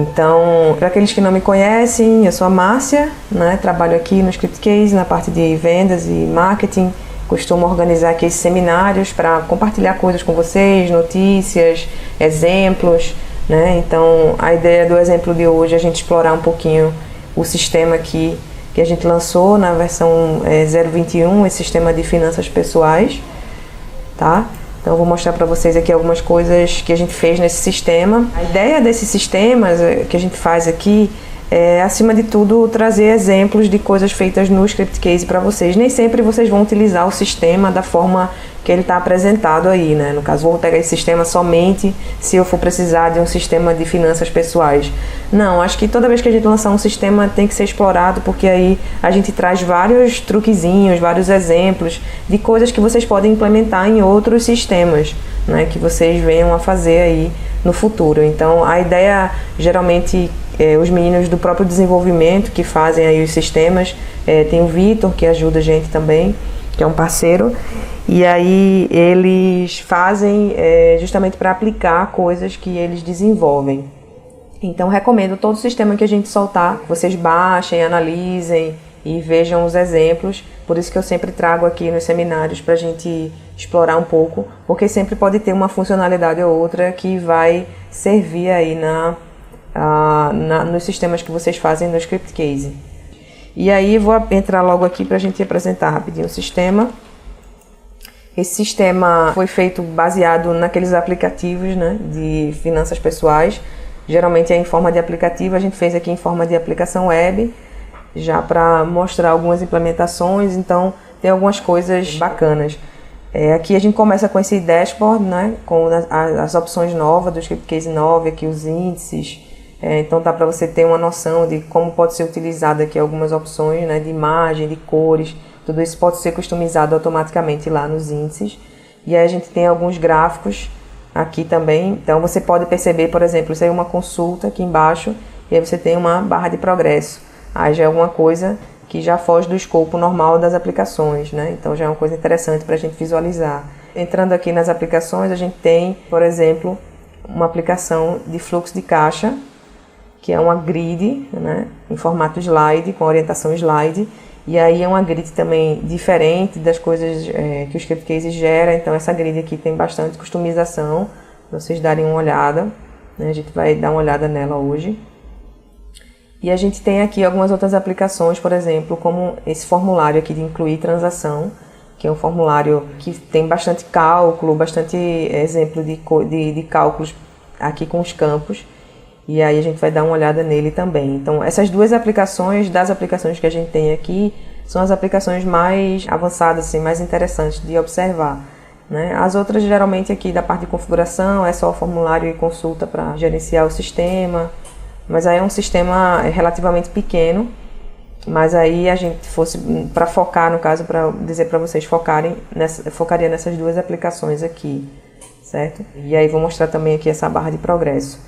Então, para aqueles que não me conhecem, eu sou a Márcia, né? Trabalho aqui no Scriptcase na parte de vendas e marketing. Costumo organizar aqui esses seminários para compartilhar coisas com vocês, notícias, exemplos, né? Então, a ideia do exemplo de hoje é a gente explorar um pouquinho o sistema aqui que a gente lançou na versão 0.21, esse sistema de finanças pessoais, tá? Então eu vou mostrar para vocês aqui algumas coisas que a gente fez nesse sistema. A ideia desses sistemas que a gente faz aqui é, acima de tudo, trazer exemplos de coisas feitas no Scriptcase para vocês. Nem sempre vocês vão utilizar o sistema da forma que ele está apresentado aí, né? No caso, vou pegar esse sistema somente se eu for precisar de um sistema de finanças pessoais. Não, acho que toda vez que a gente lançar um sistema tem que ser explorado, porque aí a gente traz vários truquezinhos, vários exemplos de coisas que vocês podem implementar em outros sistemas, né? Que vocês venham a fazer aí no futuro. Então, a ideia, geralmente, os meninos do próprio desenvolvimento que fazem aí os sistemas, tem o Vitor, que ajuda a gente também, que é um parceiro, e aí eles fazem justamente para aplicar coisas que eles desenvolvem. Então recomendo todo o sistema que a gente soltar, vocês baixem, analisem e vejam os exemplos. Por isso que eu sempre trago aqui nos seminários para a gente explorar um pouco, porque sempre pode ter uma funcionalidade ou outra que vai servir aí nos sistemas que vocês fazem no Scriptcase. E aí vou entrar logo aqui para a gente apresentar rapidinho o sistema. Esse sistema foi feito baseado naqueles aplicativos, né, de finanças pessoais. Geralmente é em forma de aplicativo, a gente fez aqui em forma de aplicação web, já para mostrar algumas implementações, então tem algumas coisas bacanas. Aqui a gente começa com esse dashboard, né, com as opções novas do Scriptcase 9, aqui os índices. Então dá para você ter uma noção de como pode ser utilizado aqui algumas opções, né, de imagem, de cores. Tudo isso pode ser customizado automaticamente lá nos índices. E aí a gente tem alguns gráficos aqui também. Então você pode perceber, por exemplo, isso aí é uma consulta aqui embaixo, e aí você tem uma barra de progresso. Aí já é alguma coisa que já foge do escopo normal das aplicações, né? Então já é uma coisa interessante para a gente visualizar. Entrando aqui nas aplicações, a gente tem, por exemplo, uma aplicação de fluxo de caixa, que é uma grid, né, em formato slide, com orientação slide. E aí é uma grid também diferente das coisas que o Scriptcase gera. Então essa grid aqui tem bastante customização, para vocês darem uma olhada, né? A gente vai dar uma olhada nela hoje. E a gente tem aqui algumas outras aplicações, por exemplo, como esse formulário aqui de incluir transação, que é um formulário que tem bastante cálculo, bastante exemplo de cálculos aqui com os campos. E aí a gente vai dar uma olhada nele também. Então essas duas aplicações, das aplicações que a gente tem aqui, são as aplicações mais avançadas, assim, mais interessantes de observar, né? As outras geralmente aqui da parte de configuração é só o formulário e consulta para gerenciar o sistema. Mas aí é um sistema relativamente pequeno. Mas aí a gente fosse para focar, no caso, para dizer para vocês focaria nessas duas aplicações aqui, certo? E aí vou mostrar também aqui essa barra de progresso.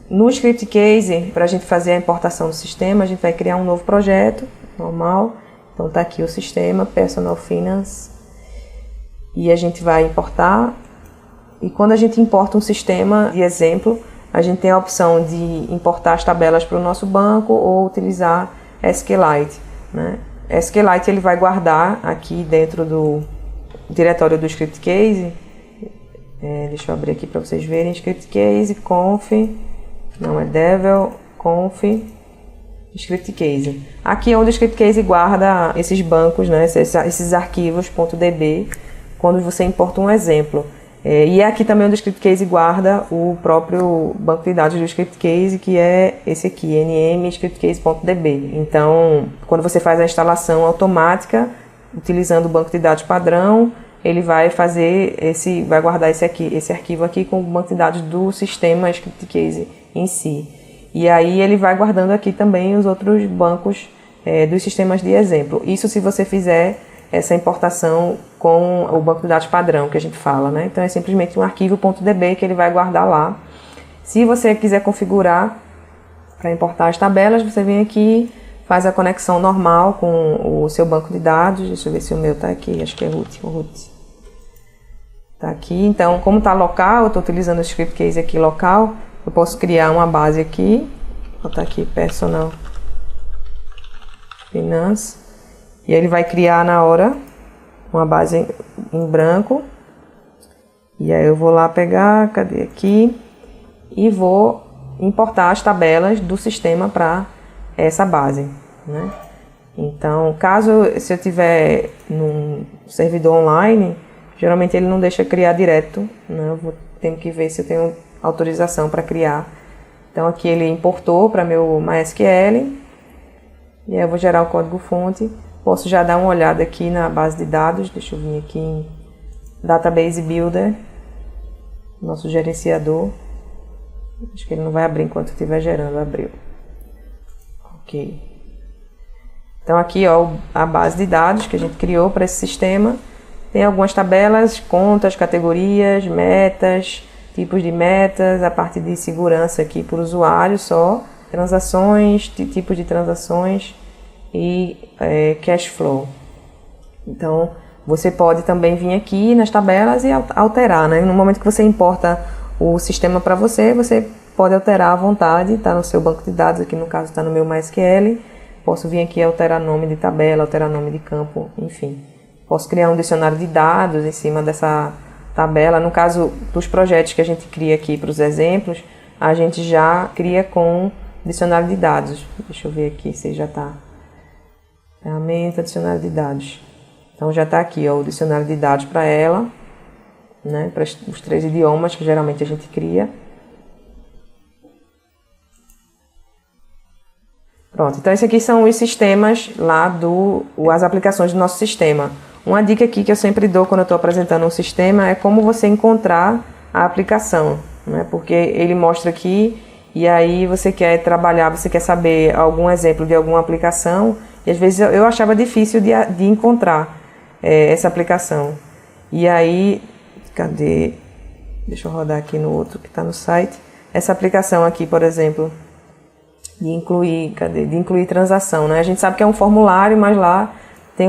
No Scriptcase, para a gente fazer a importação do sistema, a gente vai criar um novo projeto, normal. Então tá aqui o sistema, Personal Finance. E a gente vai importar. E quando a gente importa um sistema de exemplo, a gente tem a opção de importar as tabelas para o nosso banco ou utilizar SQLite, né? SQLite ele vai guardar aqui dentro do diretório do Scriptcase. Deixa eu abrir aqui para vocês verem. Scriptcase, conf... Não, é devel, conf, Scriptcase. Aqui é onde o Scriptcase guarda esses bancos, né, esses arquivos .db, quando você importa um exemplo. E é aqui também onde o Scriptcase guarda o próprio banco de dados do Scriptcase, que é esse aqui, nm scriptcase.db. Então, quando você faz a instalação automática, utilizando o banco de dados padrão, ele vai vai guardar esse arquivo aqui com o banco de dados do sistema Scriptcase em si. E aí ele vai guardando aqui também os outros bancos dos sistemas de exemplo. Isso se você fizer essa importação com o banco de dados padrão que a gente fala, né? Então é simplesmente um arquivo .db que ele vai guardar lá. Se você quiser configurar para importar as tabelas, você vem aqui, faz a conexão normal com o seu banco de dados. Deixa eu ver se o meu está aqui, acho que é root. Está aqui. Então, como está local, eu estou utilizando o Scriptcase aqui local, eu posso criar uma base aqui, botar aqui Personal Finance. E ele vai criar na hora uma base em branco. E aí eu vou lá pegar, cadê aqui? E vou importar as tabelas do sistema para essa base, né? Então, se eu tiver num servidor online, geralmente ele não deixa criar direto, né? Tenho que ver se eu tenho autorização para criar. Então aqui ele importou para meu MySQL, e aí eu vou gerar o código-fonte. Posso já dar uma olhada aqui na base de dados, deixa eu vir aqui em Database Builder, nosso gerenciador. Acho que ele não vai abrir enquanto eu estiver gerando, abriu. Ok. Então aqui, ó, a base de dados que a gente criou para esse sistema. Tem algumas tabelas, contas, categorias, metas, tipos de metas, a parte de segurança aqui por usuário só, transações, tipos de transações e cash flow. Então, você pode também vir aqui nas tabelas e alterar, né? No momento que você importa o sistema para você, você pode alterar à vontade, está no seu banco de dados, aqui no caso está no meu MySQL. Posso vir aqui e alterar nome de tabela, alterar nome de campo, enfim. Posso criar um dicionário de dados em cima dessa tabela. No caso dos projetos que a gente cria aqui para os exemplos, a gente já cria com dicionário de dados. Deixa eu ver aqui se já está. Ferramenta, dicionário de dados. Então já está aqui, ó, o dicionário de dados para ela, né, para os 3 idiomas que geralmente a gente cria. Pronto, então esses aqui são os sistemas lá as aplicações do nosso sistema. Uma dica aqui que eu sempre dou quando eu estou apresentando um sistema é como você encontrar a aplicação, né? Porque ele mostra aqui e aí você quer trabalhar, você quer saber algum exemplo de alguma aplicação e às vezes eu achava difícil de encontrar essa aplicação. E aí, cadê? Deixa eu rodar aqui no outro que está no site. Essa aplicação aqui, por exemplo, de incluir transação, né? A gente sabe que é um formulário, mas lá tem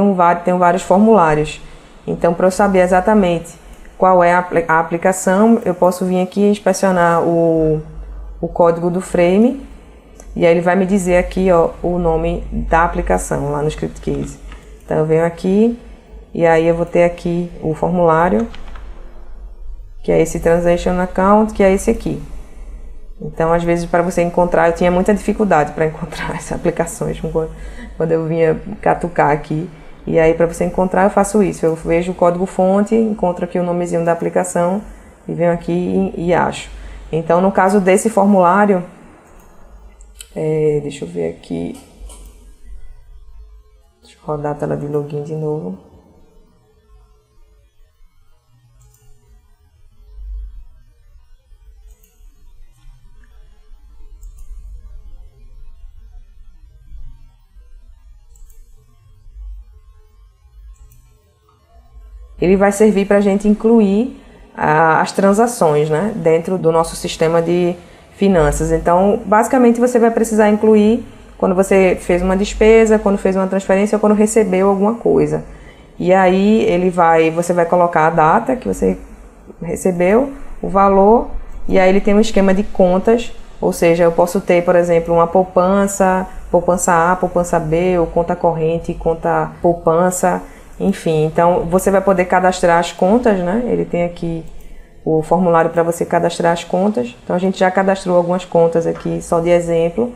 vários formulários. Então, para eu saber exatamente qual é a aplicação, eu posso vir aqui e inspecionar o código do frame, e aí ele vai me dizer aqui, ó, o nome da aplicação, lá no script case. Então, eu venho aqui, e aí eu vou ter aqui o formulário, que é esse Transaction Account, que é esse aqui. Então, às vezes, para você encontrar, eu tinha muita dificuldade para encontrar essas aplicações quando eu vinha catucar aqui. E aí, para você encontrar, eu faço isso. Eu vejo o código-fonte, encontro aqui o nomezinho da aplicação e venho aqui e acho. Então, no caso desse formulário, deixa eu ver aqui. Deixa eu rodar a tela de login de novo. Ele vai servir para a gente incluir as transações, né, dentro do nosso sistema de finanças. Então, basicamente, você vai precisar incluir quando você fez uma despesa, quando fez uma transferência ou quando recebeu alguma coisa. E aí você vai colocar a data que você recebeu, o valor, e aí ele tem um esquema de contas, ou seja, eu posso ter, por exemplo, uma poupança A, poupança B, ou conta corrente, conta poupança. Enfim, então você vai poder cadastrar as contas, né? Ele tem aqui o formulário para você cadastrar as contas. Então a gente já cadastrou algumas contas aqui só de exemplo.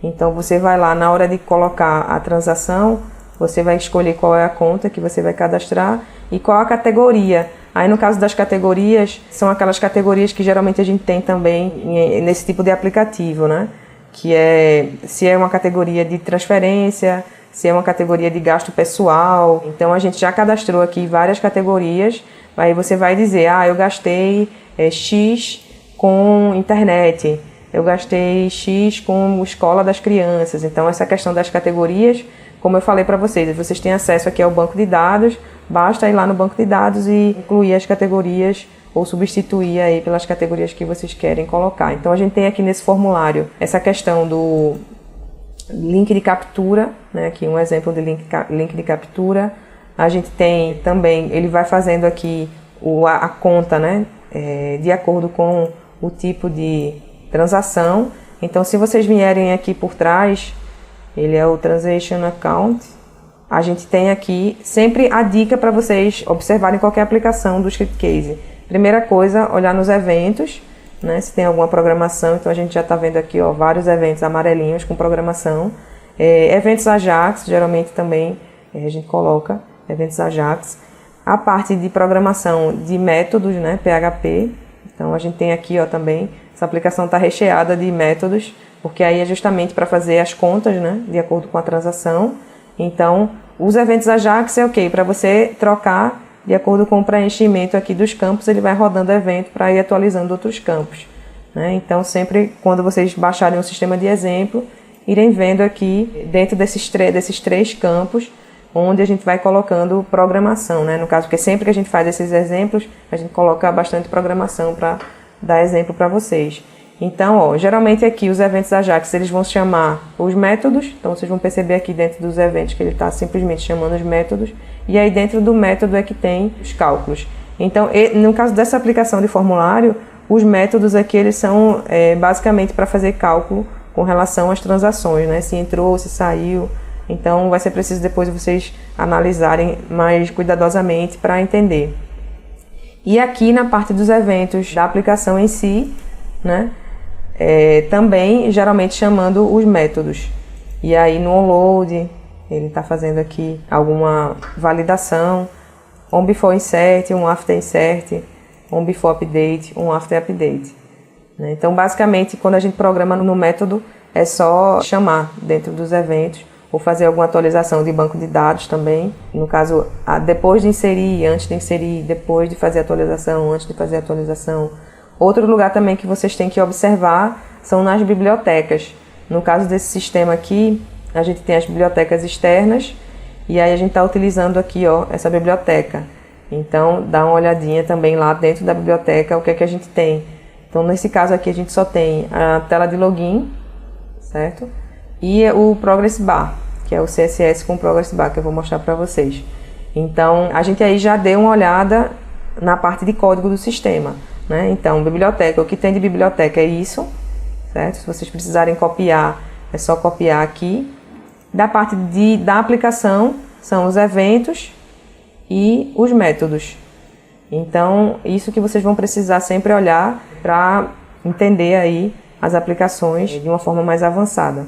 Então você vai lá, na hora de colocar a transação, você vai escolher qual é a conta que você vai cadastrar e qual a categoria. Aí no caso das categorias, são aquelas categorias que geralmente a gente tem também nesse tipo de aplicativo, né? Que é se é uma categoria de transferência, se é uma categoria de gasto pessoal. Então a gente já cadastrou aqui várias categorias. Aí você vai dizer, eu gastei X com internet, eu gastei X com escola das crianças. Então essa questão das categorias, como eu falei para vocês têm acesso aqui ao banco de dados, basta ir lá no banco de dados e incluir as categorias ou substituir aí pelas categorias que vocês querem colocar. Então a gente tem aqui nesse formulário essa questão do link de captura, né? Aqui um exemplo de link de captura. A gente tem também, ele vai fazendo aqui a conta, né? De acordo com o tipo de transação. Então, se vocês vierem aqui por trás, ele é o Transaction Account. A gente tem aqui sempre a dica para vocês observarem qualquer aplicação do ScriptCase. Primeira coisa, olhar nos eventos, né, se tem alguma programação. Então, a gente já está vendo aqui vários eventos amarelinhos com programação. Eventos Ajax, geralmente também a gente coloca eventos Ajax. A parte de programação de métodos, né, PHP. Então, a gente tem aqui também, essa aplicação está recheada de métodos, porque aí é justamente para fazer as contas, né, de acordo com a transação. Então, os eventos Ajax é ok, para você trocar de acordo com o preenchimento aqui dos campos, ele vai rodando evento para ir atualizando outros campos, né? Então, sempre quando vocês baixarem um sistema de exemplo, irem vendo aqui dentro desses três campos, onde a gente vai colocando programação, né? No caso, porque sempre que a gente faz esses exemplos, a gente coloca bastante programação para dar exemplo para vocês. Então, geralmente aqui os eventos Ajax, eles vão chamar os métodos. Então, vocês vão perceber aqui dentro dos eventos que ele está simplesmente chamando os métodos. E aí dentro do método é que tem os cálculos. Então, no caso dessa aplicação de formulário, os métodos aqui, eles são basicamente para fazer cálculo com relação às transações, né? Se entrou, se saiu. Então, vai ser preciso depois vocês analisarem mais cuidadosamente para entender. E aqui na parte dos eventos da aplicação em si, né? Também geralmente chamando os métodos. E aí no onload, ele está fazendo aqui alguma validação, on before insert, um after insert, on before update, um after update. Então, basicamente, quando a gente programa no método, é só chamar dentro dos eventos, ou fazer alguma atualização de banco de dados também. No caso, depois de inserir, antes de inserir, depois de fazer a atualização, antes de fazer a atualização. Outro lugar também que vocês têm que observar são nas bibliotecas. No caso desse sistema aqui, a gente tem as bibliotecas externas, e aí a gente está utilizando aqui essa biblioteca. Então, dá uma olhadinha também lá dentro da biblioteca, o que é que a gente tem. Então, nesse caso aqui, a gente só tem a tela de login, certo? E o Progress Bar, que é o CSS com Progress Bar, que eu vou mostrar para vocês. Então, a gente aí já deu uma olhada na parte de código do sistema, né? Então, biblioteca, o que tem de biblioteca é isso, certo? Se vocês precisarem copiar, é só copiar aqui. Da parte da aplicação, são os eventos e os métodos. Então, isso que vocês vão precisar sempre olhar para entender aí as aplicações de uma forma mais avançada,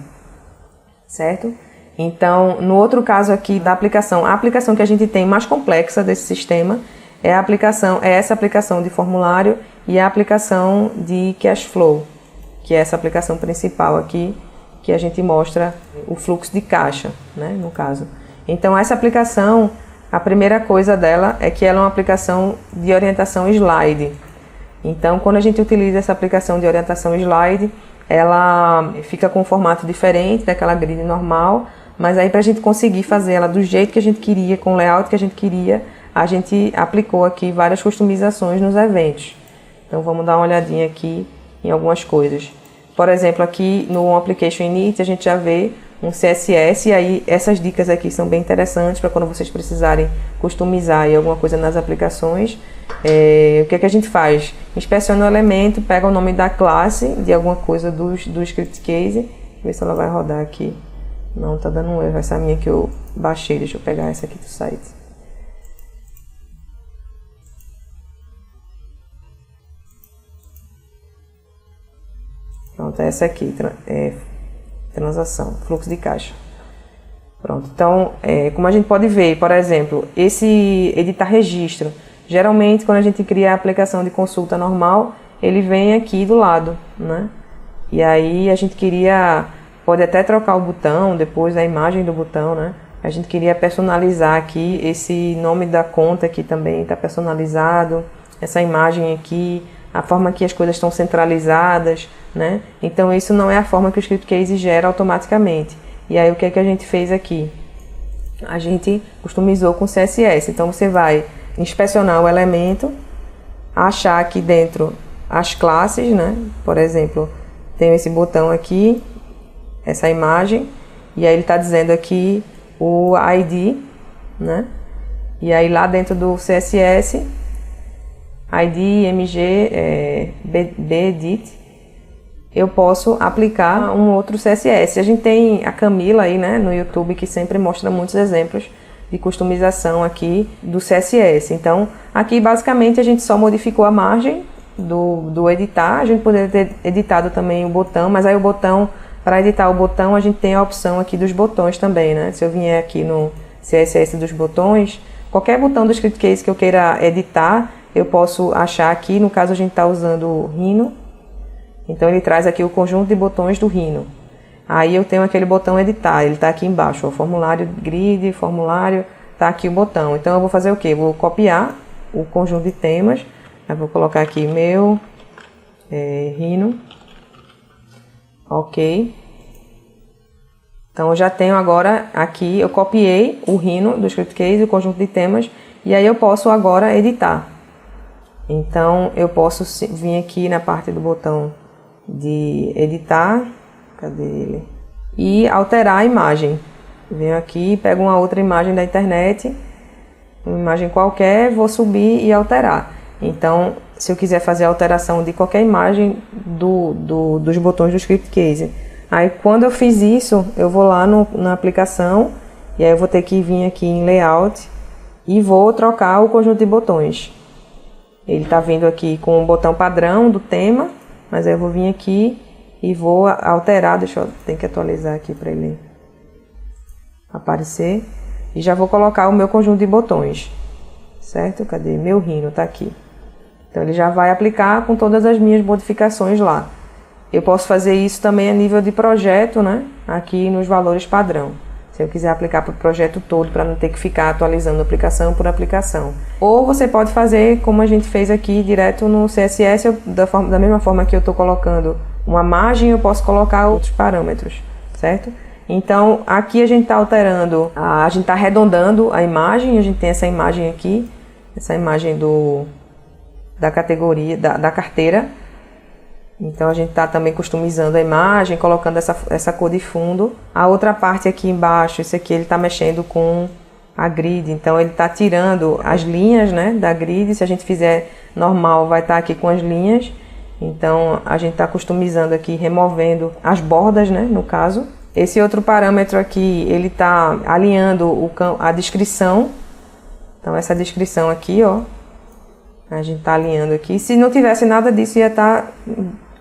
certo? Então, no outro caso aqui da aplicação, a aplicação que a gente tem mais complexa desse sistema é essa aplicação de formulário e a aplicação de cash flow, que é essa aplicação principal aqui, que a gente mostra o fluxo de caixa, né, no caso. Então, essa aplicação, a primeira coisa dela é que ela é uma aplicação de orientação slide. Então, quando a gente utiliza essa aplicação de orientação slide, ela fica com um formato diferente daquela grid normal, mas aí para a gente conseguir fazer ela do jeito que a gente queria, com o layout que a gente queria, a gente aplicou aqui várias customizações nos eventos. Então, vamos dar uma olhadinha aqui em algumas coisas. Por exemplo, aqui no Application Init a gente já vê um CSS, e aí essas dicas aqui são bem interessantes para quando vocês precisarem customizar aí alguma coisa nas aplicações. O que é que a gente faz? Inspeciona o elemento, pega o nome da classe, de alguma coisa do ScriptCase, ver se ela vai rodar aqui. Não, tá dando um erro, essa minha que eu baixei, deixa eu pegar essa aqui do site. Pronto, essa aqui, transação, fluxo de caixa. Pronto, então, como a gente pode ver, por exemplo, esse editar registro, geralmente quando a gente cria a aplicação de consulta normal, ele vem aqui do lado, né? E aí a gente pode até trocar o botão, depois a imagem do botão, né? A gente queria personalizar aqui, esse nome da conta aqui também está personalizado, essa imagem aqui, a forma que as coisas estão centralizadas, né? Então, isso não é a forma que o ScriptCase gera automaticamente. E aí, o que é que a gente fez aqui? A gente customizou com CSS. Então, você vai inspecionar o elemento, achar aqui dentro as classes, né? Por exemplo, tem esse botão aqui, essa imagem, e aí ele está dizendo aqui o ID, né? E aí, lá dentro do CSS, ID, MG, BEDIT, eu posso aplicar um outro CSS. A gente tem a Camila aí, né, no YouTube, que sempre mostra muitos exemplos de customização aqui do CSS. Então, aqui basicamente a gente só modificou a margem do editar. A gente poderia ter editado também o botão, mas aí o botão, para editar o botão, a gente tem a opção aqui dos botões também, né? Se eu vier aqui no CSS dos botões, qualquer botão do Script Case que eu queira editar, eu posso achar aqui. No caso, a gente está usando o Rhino, então ele traz aqui o conjunto de botões do Rhino. Aí eu tenho aquele botão editar, ele está aqui embaixo, ó, formulário grid, formulário, está aqui o botão. Então eu vou fazer o quê? Vou copiar o conjunto de temas, eu vou colocar aqui meu Rhino, ok. Então eu já tenho agora aqui, eu copiei o Rhino do Script Case, o conjunto de temas, e aí eu posso agora editar. Então eu posso vir aqui na parte do botão de editar, cadê ele? E alterar a imagem. Venho aqui, pego uma outra imagem da internet, uma imagem qualquer, vou subir e alterar. Então, se eu quiser fazer a alteração de qualquer imagem dos botões do Script Case, aí quando eu fiz isso, eu vou lá na aplicação, e aí eu vou ter que vir aqui em Layout, e vou trocar o conjunto de botões. Ele está vindo aqui com o botão padrão do tema, mas aí eu vou vir aqui e vou alterar, tem que atualizar aqui para ele aparecer. E já vou colocar o meu conjunto de botões, certo? Cadê? Meu Rhino está aqui. Então ele já vai aplicar com todas as minhas modificações lá. Eu posso fazer isso também a nível de projeto, né? Aqui nos valores padrão. Se eu quiser aplicar para o projeto todo, para não ter que ficar atualizando aplicação por aplicação. Ou você pode fazer como a gente fez aqui, direto no CSS, da mesma forma que eu estou colocando uma margem, eu posso colocar outros parâmetros, certo? Então, aqui a gente está alterando, a gente está arredondando a imagem, a gente tem essa imagem aqui, essa imagem da categoria, da carteira. Então a gente está também customizando a imagem, colocando essa cor de fundo. A outra parte aqui embaixo, esse aqui ele está mexendo com a grid, então ele está tirando as linhas, né, da grid. Se a gente fizer normal, vai estar aqui com as linhas. Então a gente está customizando aqui, removendo as bordas, né, no caso. Esse outro parâmetro aqui, ele está alinhando a descrição. Então essa descrição aqui, ó, a gente está alinhando aqui. Se não tivesse nada disso, ia estar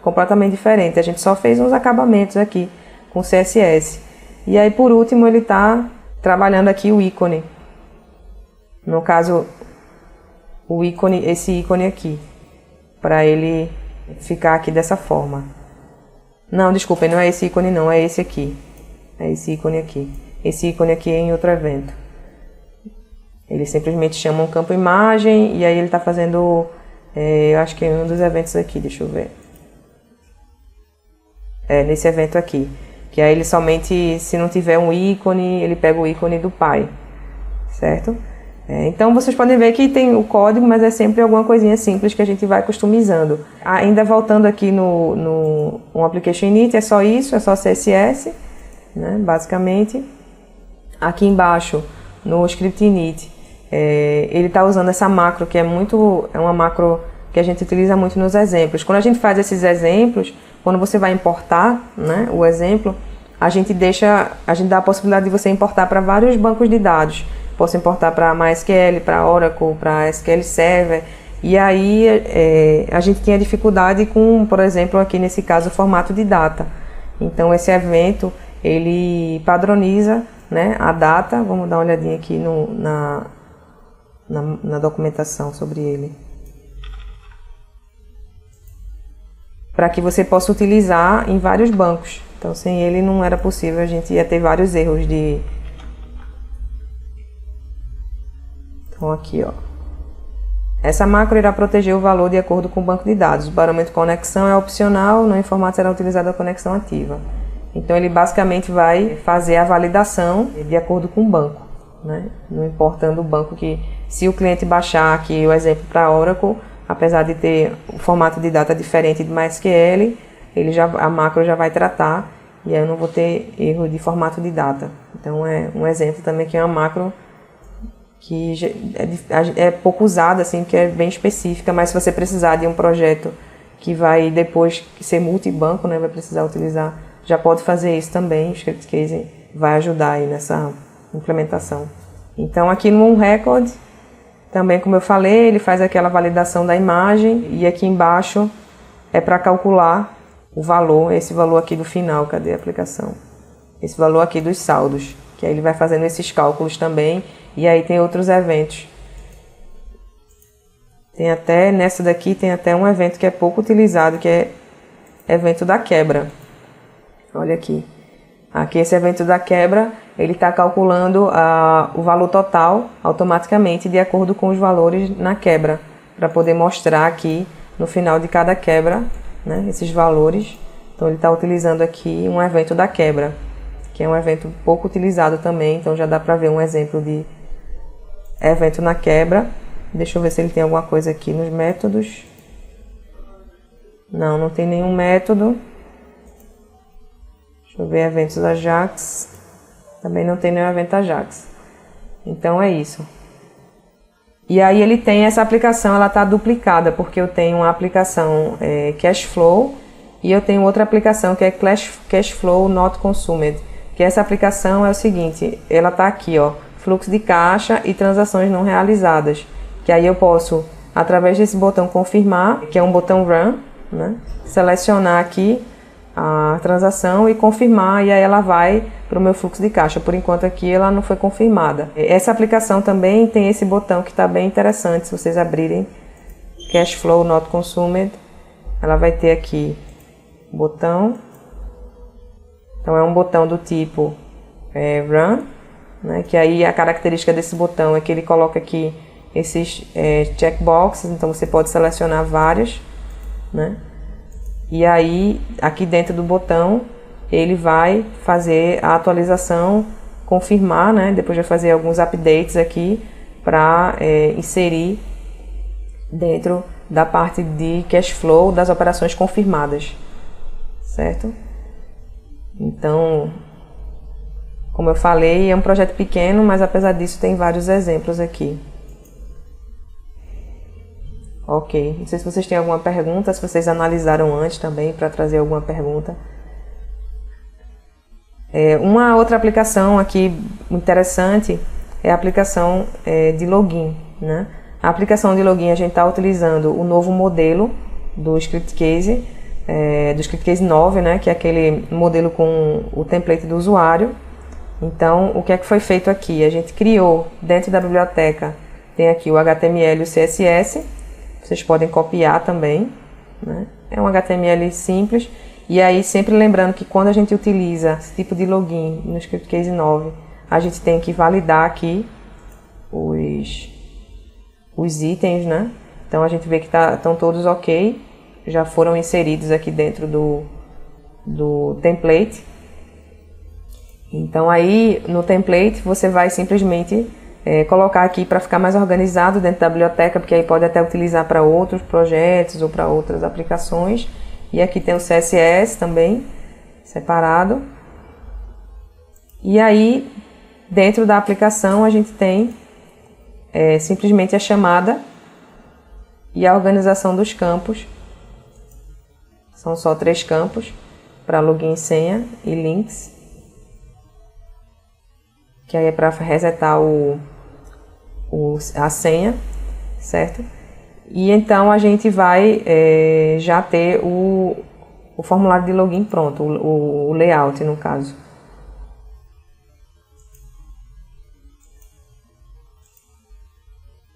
completamente diferente. A gente só fez uns acabamentos aqui com CSS. E aí, por último, ele está trabalhando aqui o ícone. No caso, o ícone, esse ícone aqui, para ele ficar aqui dessa forma. Não, desculpem, não é esse ícone não, é esse aqui. É esse ícone aqui. Esse ícone aqui é em outro evento. Ele simplesmente chama um campo imagem e aí ele está fazendo, eu acho que é um dos eventos aqui, deixa eu ver. Nesse evento aqui. Que aí ele somente, se não tiver um ícone, ele pega o ícone do pai, certo? Então vocês podem ver que tem o código, mas é sempre alguma coisinha simples que a gente vai customizando. Ainda voltando aqui no Application Init, é só isso, é só CSS, né, basicamente. Aqui embaixo, no Script Init, ele está usando essa macro, que é uma macro que a gente utiliza muito nos exemplos. Quando a gente faz esses exemplos, quando você vai importar, né, o exemplo, a gente dá a possibilidade de você importar para vários bancos de dados. Posso importar para MySQL, para Oracle, para SQL Server. E aí a gente tinha dificuldade com, por exemplo, aqui nesse caso, o formato de data. Então esse evento, ele padroniza, né, a data. Vamos dar uma olhadinha aqui na documentação sobre ele. Para que você possa utilizar em vários bancos. Então, sem ele não era possível, a gente ia ter vários erros de... Então, aqui, ó. Essa macro irá proteger o valor de acordo com o banco de dados. O parâmetro conexão é opcional, no formato será utilizada a conexão ativa. Então, ele basicamente vai fazer a validação de acordo com o banco, né? Não importando o banco que... Se o cliente baixar aqui o exemplo para Oracle, apesar de ter o formato de data diferente de MySQL, a macro já vai tratar e aí eu não vou ter erro de formato de data. Então é um exemplo também que é uma macro que é pouco usada, assim, que é bem específica, mas se você precisar de um projeto que vai depois ser multibanco, né, vai precisar utilizar, já pode fazer isso também. O Script Case vai ajudar aí nessa implementação. Então aqui no OnRecord, também como eu falei, ele faz aquela validação da imagem e aqui embaixo é para calcular o valor, esse valor aqui do final, cadê a aplicação? Esse valor aqui dos saldos, que aí ele vai fazendo esses cálculos também, e aí tem outros eventos. Tem até, nessa daqui, tem até um evento que é pouco utilizado, que é evento da quebra. Olha aqui. Aqui esse evento da quebra, ele está calculando o valor total automaticamente de acordo com os valores na quebra, para poder mostrar aqui no final de cada quebra, né, esses valores. Então ele está utilizando aqui um evento da quebra, que é um evento pouco utilizado também, então já dá para ver um exemplo de evento na quebra. Deixa eu ver se ele tem alguma coisa aqui nos métodos. Não, não tem nenhum método. Deixa eu ver eventos Ajax. Também não tem nenhum evento Ajax. Então é isso. E aí ele tem essa aplicação, ela está duplicada, porque eu tenho uma aplicação Cashflow e eu tenho outra aplicação que é Cashflow Not Consumed. Que essa aplicação é o seguinte, ela está aqui, ó, fluxo de caixa e transações não realizadas. Que aí eu posso, através desse botão confirmar, que é um botão Run, né, selecionar aqui a transação e confirmar, e aí ela vai para o meu fluxo de caixa. Por enquanto aqui ela não foi confirmada. Essa aplicação também tem esse botão que está bem interessante, se vocês abrirem, Cashflow Not Consumed, ela vai ter aqui o botão. Então é um botão do tipo Run, né, que aí a característica desse botão é que ele coloca aqui esses checkboxes, então você pode selecionar várias, né? E aí, aqui dentro do botão, ele vai fazer a atualização, confirmar, né? Depois vai fazer alguns updates aqui para inserir dentro da parte de cash flow das operações confirmadas, certo? Então, como eu falei, é um projeto pequeno, mas apesar disso tem vários exemplos aqui. Ok, não sei se vocês têm alguma pergunta, se vocês analisaram antes também para trazer alguma pergunta. Uma outra aplicação aqui interessante é a aplicação de login, né? A aplicação de login a gente está utilizando o novo modelo do Script Case, do Script Case 9, né? Que é aquele modelo com o template do usuário. Então, o que é que foi feito aqui? A gente criou dentro da biblioteca, tem aqui o HTML e o CSS. Vocês podem copiar também, né? É um HTML simples. E aí, sempre lembrando que quando a gente utiliza esse tipo de login no Script Case 9, a gente tem que validar aqui os itens, né? Então, a gente vê que estão todos ok, já foram inseridos aqui dentro do template. Então, aí, no template, você vai simplesmente colocar aqui para ficar mais organizado dentro da biblioteca, porque aí pode até utilizar para outros projetos ou para outras aplicações. E aqui tem o CSS também, separado. E aí, dentro da aplicação, a gente tem simplesmente a chamada e a organização dos campos. São só 3 campos, para login, senha e links. Que aí é para resetar a senha, certo? E então a gente vai já ter o formulário de login pronto, o layout no caso.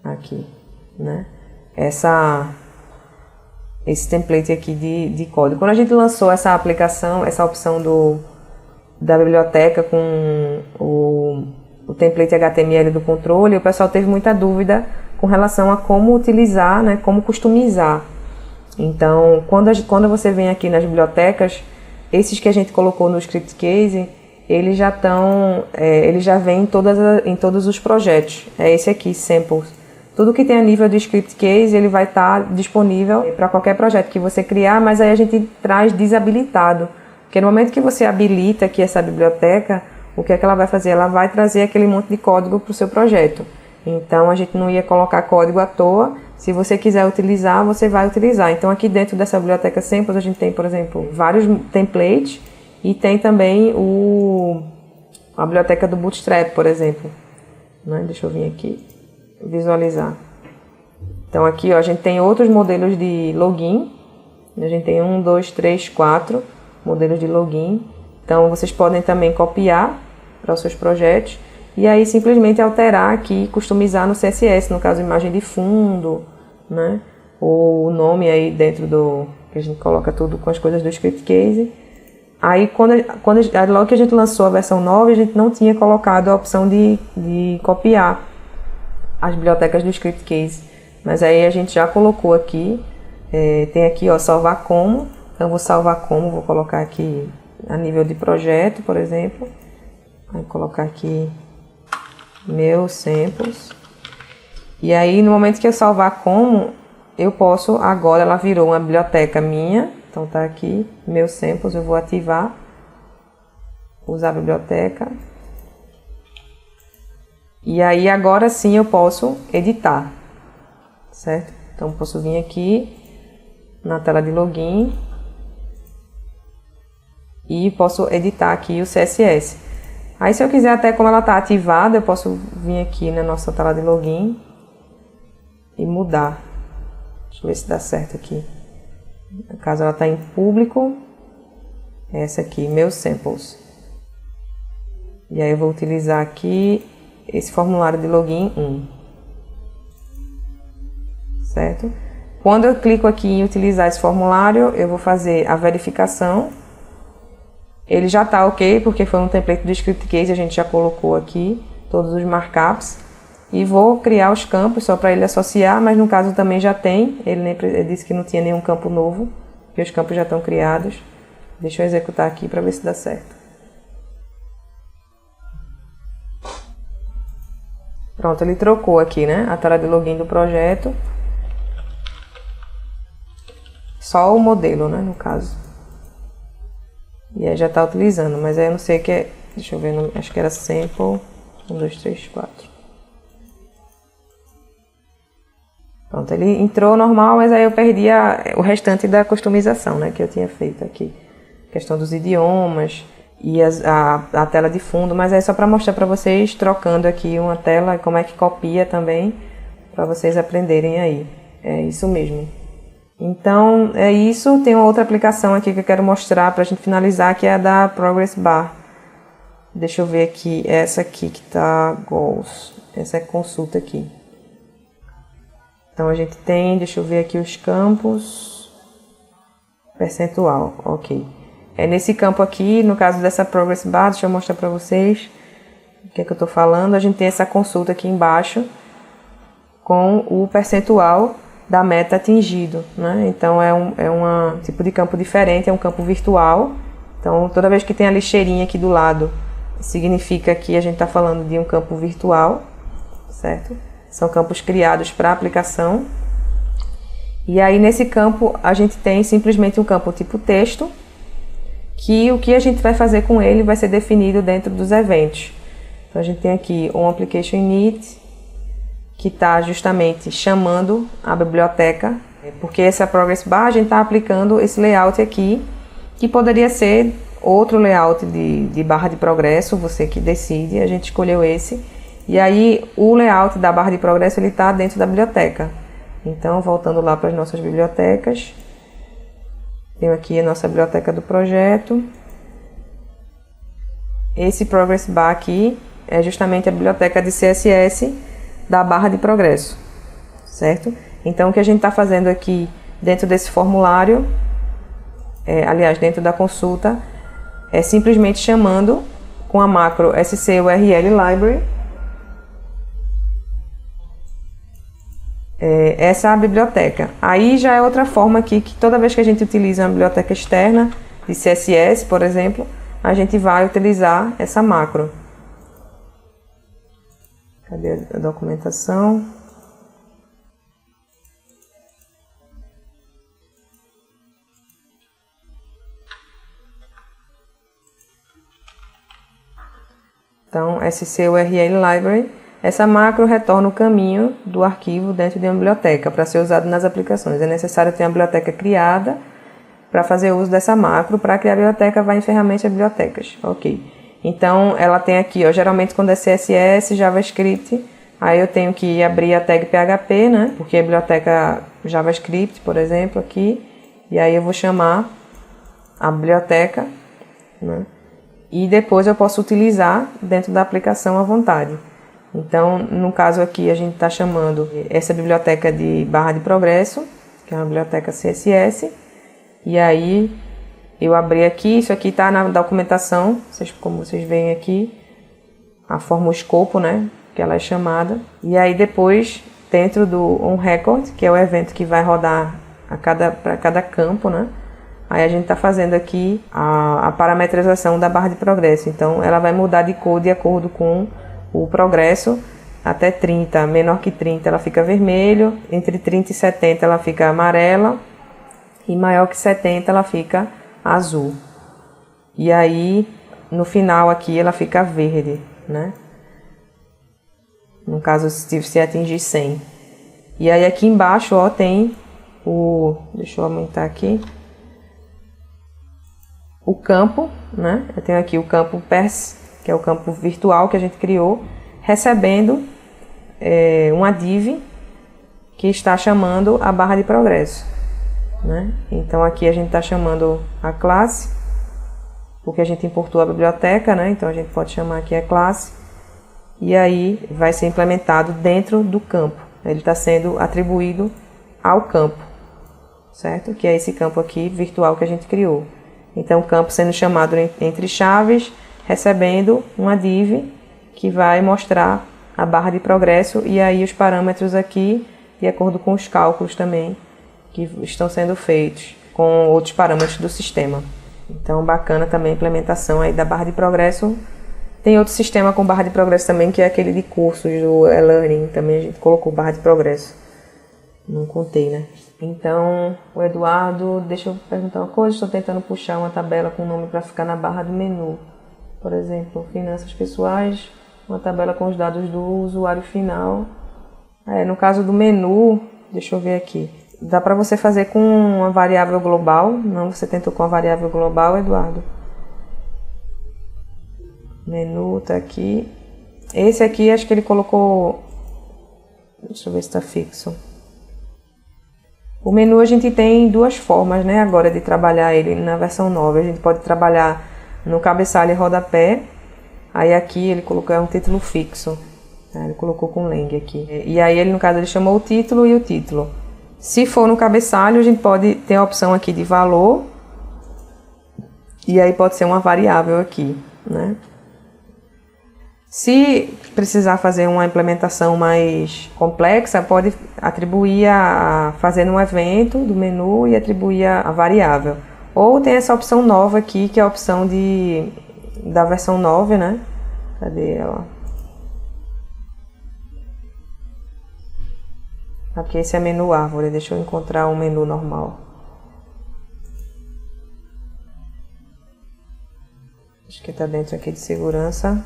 Aqui, né? Esse template aqui de código. Quando a gente lançou essa aplicação, essa opção da biblioteca com o template HTML do controle, o pessoal teve muita dúvida com relação a como utilizar, né, como customizar. Então, quando você vem aqui nas bibliotecas, esses que a gente colocou no Script Case, eles já vêm em todos os projetos. É esse aqui, Samples. Tudo que tem a nível do Script Case, ele vai estar disponível para qualquer projeto que você criar, mas aí a gente traz desabilitado. Porque no momento que você habilita aqui essa biblioteca, o que é que ela vai fazer? Ela vai trazer aquele monte de código para o seu projeto. Então a gente não ia colocar código à toa. Se você quiser utilizar, você vai utilizar. Então aqui dentro dessa biblioteca Samples a gente tem, por exemplo, vários templates e tem também a biblioteca do Bootstrap, por exemplo. Né? Deixa eu vir aqui visualizar. Então aqui ó, a gente tem outros modelos de login. A gente tem 1, 2, 3, 4 modelos de login. Então vocês podem também copiar para os seus projetos e aí simplesmente alterar aqui, customizar no CSS, no caso imagem de fundo, né? Ou o nome aí dentro do que a gente coloca tudo com as coisas do script case. Aí logo que a gente lançou a versão 9, a gente não tinha colocado a opção de copiar as bibliotecas do script case, mas aí a gente já colocou aqui. Tem aqui ó, salvar como, então eu vou salvar como, vou colocar aqui a nível de projeto, por exemplo, vou colocar aqui meus samples, e aí no momento que eu salvar como, eu posso, agora ela virou uma biblioteca minha, então tá aqui, meus samples, eu vou ativar, usar a biblioteca, e aí agora sim eu posso editar, certo? Então posso vir aqui na tela de login e posso editar aqui o CSS. Aí se eu quiser até como ela está ativada, eu posso vir aqui na nossa tela de login e mudar. Deixa eu ver se dá certo aqui. No caso ela está em público, essa aqui, meus samples. E aí eu vou utilizar aqui esse formulário de login 1. Certo? Quando eu clico aqui em utilizar esse formulário, eu vou fazer a verificação. Ele já está ok, porque foi um template do script case, a gente já colocou aqui todos os markups. E vou criar os campos só para ele associar, mas no caso também já tem. Ele disse que não tinha nenhum campo novo, que os campos já estão criados. Deixa eu executar aqui para ver se dá certo. Pronto, ele trocou aqui, né? A tela de login do projeto. Só o modelo, né, no caso. E aí já está utilizando, mas aí eu não sei o que é. Deixa eu ver, acho que era sample 1, 2, 3, 4. Pronto, ele entrou normal, mas aí eu perdi o restante da customização, né, que eu tinha feito aqui. A questão dos idiomas e a tela de fundo, mas é só para mostrar para vocês, trocando aqui uma tela, como é que copia também, para vocês aprenderem aí. É isso mesmo. Então, é isso. Tem uma outra aplicação aqui que eu quero mostrar para a gente finalizar, que é a da Progress Bar. Deixa eu ver aqui, essa aqui que está Goals. Essa é consulta aqui. Então, a gente tem, deixa eu ver aqui os campos. Percentual, ok. É nesse campo aqui, no caso dessa Progress Bar, deixa eu mostrar para vocês o que é que eu estou falando. A gente tem essa consulta aqui embaixo com o percentual da meta atingido, né? Então é um tipo de campo diferente, é um campo virtual. Então toda vez que tem a lixeirinha aqui do lado, significa que a gente está falando de um campo virtual, certo? São campos criados para aplicação. E aí nesse campo a gente tem simplesmente um campo tipo texto, que o que a gente vai fazer com ele vai ser definido dentro dos eventos. Então a gente tem aqui um application init, que está justamente chamando a biblioteca, porque essa Progress Bar a gente está aplicando esse layout aqui, que poderia ser outro layout de barra de progresso, você que decide, a gente escolheu esse. E aí o layout da barra de progresso ele está dentro da biblioteca. Então, voltando lá para as nossas bibliotecas, tenho aqui a nossa biblioteca do projeto. Esse Progress Bar aqui é justamente a biblioteca de CSS da barra de progresso, certo? Então, o que a gente está fazendo aqui dentro desse formulário, aliás, dentro da consulta, é simplesmente chamando com a macro scurl library essa biblioteca. Aí já é outra forma aqui, que toda vez que a gente utiliza uma biblioteca externa, de CSS, por exemplo, a gente vai utilizar essa macro. Cadê a documentação? Então, scurl library, essa macro retorna o caminho do arquivo dentro de uma biblioteca para ser usado nas aplicações. É necessário ter uma biblioteca criada para fazer uso dessa macro. Para criar a biblioteca, vai em ferramenta bibliotecas. Ok. Então, ela tem aqui, ó, geralmente quando é CSS, JavaScript, aí eu tenho que abrir a tag PHP, né? Porque a biblioteca JavaScript, por exemplo, aqui. E aí eu vou chamar a biblioteca, né? E depois eu posso utilizar dentro da aplicação à vontade. Então, no caso aqui, a gente está chamando essa biblioteca de barra de progresso, que é uma biblioteca CSS. E aí, eu abri aqui, isso aqui está na documentação, como vocês veem aqui, a forma, o escopo, né, que ela é chamada. E aí depois, dentro do onRecord, que é o evento que vai rodar para cada campo, né, aí a gente está fazendo aqui a parametrização da barra de progresso. Então, ela vai mudar de cor de acordo com o progresso. Até 30, menor que 30 ela fica vermelho, entre 30 e 70 ela fica amarela, e maior que 70 ela fica azul. E aí, no final aqui, ela fica verde, né? No caso, se atingir 100. E aí, aqui embaixo, ó, tem o... Deixa eu aumentar aqui. O campo, né? Eu tenho aqui o campo PERS, que é o campo virtual que a gente criou, recebendo uma div que está chamando a barra de progresso, né? Então aqui a gente está chamando a classe, porque a gente importou a biblioteca, né? Então a gente pode chamar aqui a classe, e aí vai ser implementado dentro do campo. Ele está sendo atribuído ao campo, certo? Que é esse campo aqui virtual que a gente criou. Então o campo sendo chamado entre chaves, recebendo uma div que vai mostrar a barra de progresso e aí os parâmetros aqui, de acordo com os cálculos também que estão sendo feitos com outros parâmetros do sistema. Então, bacana também a implementação aí da barra de progresso. Tem outro sistema com barra de progresso também, que é aquele de cursos do e-learning. Também a gente colocou barra de progresso. Não contei, né? Então, o Eduardo, deixa eu perguntar uma coisa. Estou tentando puxar uma tabela com o nome para ficar na barra do menu. Por exemplo, finanças pessoais, uma tabela com os dados do usuário final. No caso do menu, deixa eu ver aqui. Dá para você fazer com uma variável global. Não, você tentou com a variável global, Eduardo. Menu tá aqui. Esse aqui, acho que ele colocou... Deixa eu ver se está fixo. O menu a gente tem duas formas, né, agora de trabalhar ele na versão nova. A gente pode trabalhar no cabeçalho e rodapé. Aí aqui ele colocou um título fixo. Ele colocou com lang aqui. E aí ele, no caso, ele chamou o título e o título. Se for no cabeçalho, a gente pode ter a opção aqui de valor. E aí pode ser uma variável aqui, né? Se precisar fazer uma implementação mais complexa, pode atribuir fazendo um evento do menu e atribuir a variável. Ou tem essa opção nova aqui, que é a opção da versão 9, né? Cadê ela? Aqui esse é menu árvore, deixa eu encontrar um menu normal. Acho que está dentro aqui de segurança.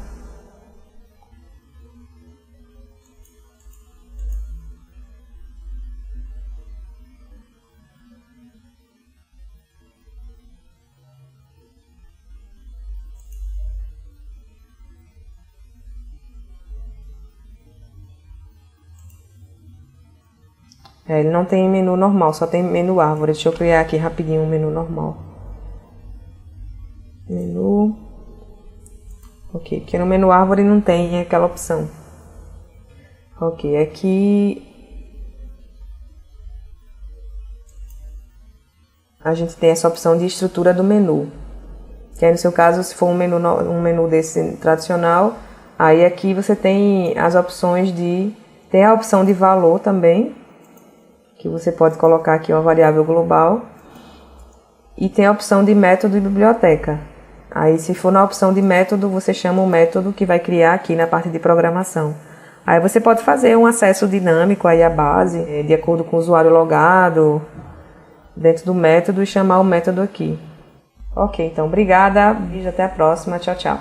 Ele não tem menu normal, só tem menu árvore. Deixa eu criar aqui rapidinho um menu normal. Menu. Ok, porque no menu árvore não tem aquela opção. Ok, aqui a gente tem essa opção de estrutura do menu. Que aí no seu caso, se for um menu desse tradicional, aí aqui você tem as opções tem a opção de valor também, que você pode colocar aqui uma variável global, e tem a opção de método e biblioteca. Aí, se for na opção de método, você chama o método que vai criar aqui na parte de programação. Aí você pode fazer um acesso dinâmico aí à base, de acordo com o usuário logado, dentro do método, e chamar o método aqui. Ok, então, obrigada, beijo, até a próxima, tchau, tchau.